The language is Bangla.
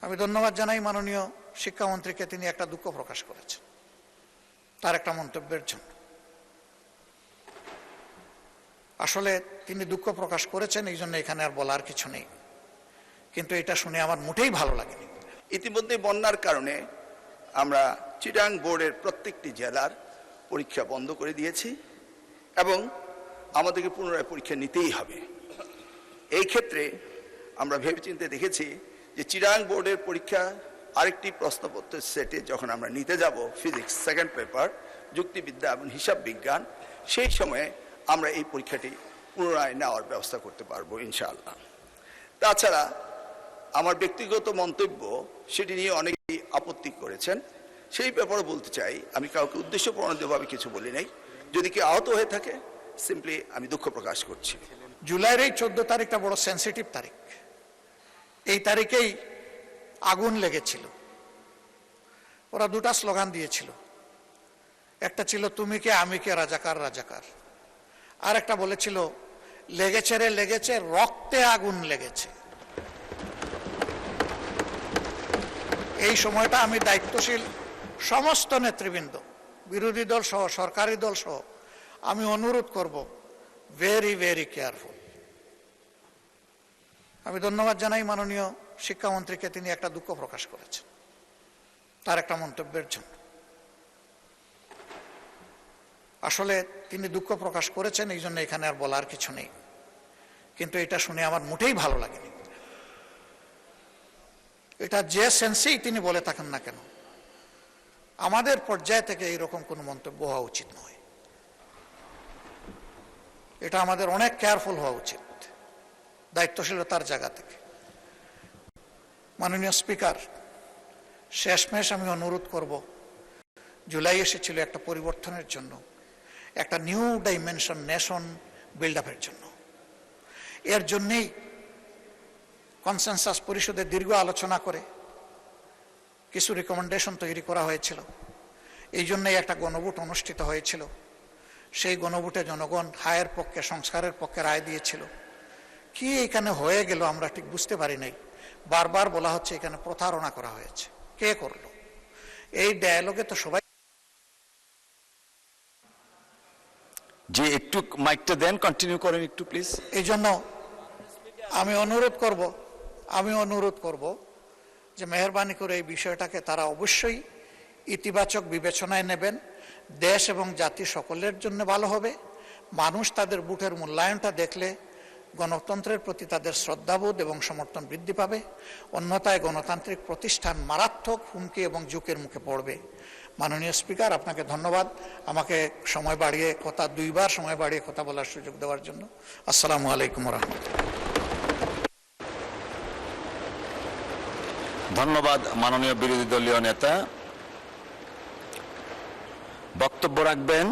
আমি ধন্যবাদ জানাই মাননীয় শিক্ষামন্ত্রীকে, তিনি একটা দুঃখ প্রকাশ করেছেন তার একটা মন্তব্যের জন্য। আসলে তিনি দুঃখ প্রকাশ করেছেন, এই জন্য এখানে আর বলার কিছু নেই, কিন্তু এটা শুনে আমার মোটেই ভালো লাগেনি। ইতিমধ্যে বন্যার কারণে আমরা চিটাগাং বোর্ডের প্রত্যেকটি জেলার পরীক্ষা বন্ধ করে দিয়েছি এবং আমাদেরকে পুনরায় পরীক্ষা নিতেই হবে। এই ক্ষেত্রে আমরা ভেবেচিন্তে দেখেছি যে চিটাগাং বোর্ডের পরীক্ষা আরেকটি প্রশ্নপত্রের সেটে যখন আমরা নিতে যাব, ফিজিক্স সেকেন্ড পেপার, যুক্তিবিদ্যা এবং হিসাব বিজ্ঞান, সেই সময়ে আমরা এই পরীক্ষাটি পুনরায় নেওয়ার ব্যবস্থা করতে পারবো ইনশাআল্লাহ। তাছাড়া আমার ব্যক্তিগত মন্তব্য, সেটি নিয়ে অনেকেই আপত্তি করেছেন, সেই ব্যাপারে বলতে চাই, আমি কাউকে উদ্দেশ্য প্রণোদিতভাবে কিছু বলি নাই। যদি কেউ আহত হয়ে থাকে, সিম্পলি আমি দুঃখ প্রকাশ করছি। জুলাইয়ের এই 14 তারিখটা বড় সেন্সিটিভ তারিখ। এই তারিখেই আগুন লেগেছিল। ওরা দুটা স্লোগান দিয়েছিল, একটা ছিল তুমি কে আমি কে রাজাকার রাজাকার, আর একটা বলেছিল লেগেছে রে লেগেছে, রক্তে আগুন লেগেছে। এই সময়টা আমি দায়িত্বশীল সমস্ত নেতৃবৃন্দ, বিরোধী দল সহ সরকারি দল সহ আমি অনুরোধ করব, ভেরি ভেরি কেয়ারফুল। আমি ধন্যবাদ জানাই মাননীয় শিক্ষামন্ত্রীকে, তিনি একটা দুঃখ প্রকাশ করেছেন তার একটা মন্তব্যের জন্য। আসলে তিনি দুঃখ প্রকাশ করেছেন, এই জন্য এখানে আর বলার কিছু নেই, কিন্তু এটা শুনে আমার মোটেই ভালো লাগেনি। এটা যে সেন্সেই তিনি বলে থাকেন না কেন, আমাদের পর্যায় থেকে এইরকম কোনো মন্তব্য হওয়া উচিত নয়। এটা আমাদের অনেক কেয়ারফুল হওয়া উচিত, দায়িত্বশীলতার জায়গা থেকে। মাননীয় স্পিকার, শেষমেশ আমি অনুরোধ করব, জুলাই এসেছিল একটা পরিবর্তনের জন্য, একটা নিউ ডাইমেনশন নেশন বিল্ড আপের জন্য। এর জন্যেই কনসেনসাস পরিষদে দীর্ঘ আলোচনা করে কিছু রিকমেন্ডেশন তৈরি করা হয়েছিল। এই জন্যই একটা গণভোট অনুষ্ঠিত হয়েছিল। সেই গণভোটে জনগণ হায়ের পক্ষে, সংস্কারের পক্ষে রায় দিয়েছিল। কি এখানে হয়ে গেল আমরা ঠিক বুঝতে পারি নাই। বারবার বলা হচ্ছে এখানে প্রতারণা করা হয়েছে। কে করলো? এই ডায়ালগে তো সবাই। যে একটু মাইকটা দেন, কন্টিনিউ করেন একটু প্লিজ। এই জন্য আমি অনুরোধ করব যে মেহেরবানি করে এই বিষয়টাকে তারা অবশ্যই ইতিবাচক বিবেচনায় নেবেন। দেশ এবং জাতি সকলের জন্য ভালো হবে। মানুষ তাদের ভোটের মূল্যায়নটা দেখলে গণতন্ত্রের প্রতি তাদের শ্রদ্ধাবোধ এবং সমর্থন বৃদ্ধি পাবে। অন্যথায় গণতান্ত্রিক প্রতিষ্ঠান মারাত্মক হুমকি এবং ঝুঁকির মুখে পড়বে। মাননীয় স্পিকার, আপনাকে ধন্যবাদ আমাকে দুইবার সময় বাড়িয়ে কথা বলার সুযোগ দেওয়ার জন্য। আসসালামু আলাইকুম ওয়া রাহমাতুল্লাহ। ধন্যবাদ মাননীয় বিরোধী দলীয় নেতা। বক্তব্য রাখবেন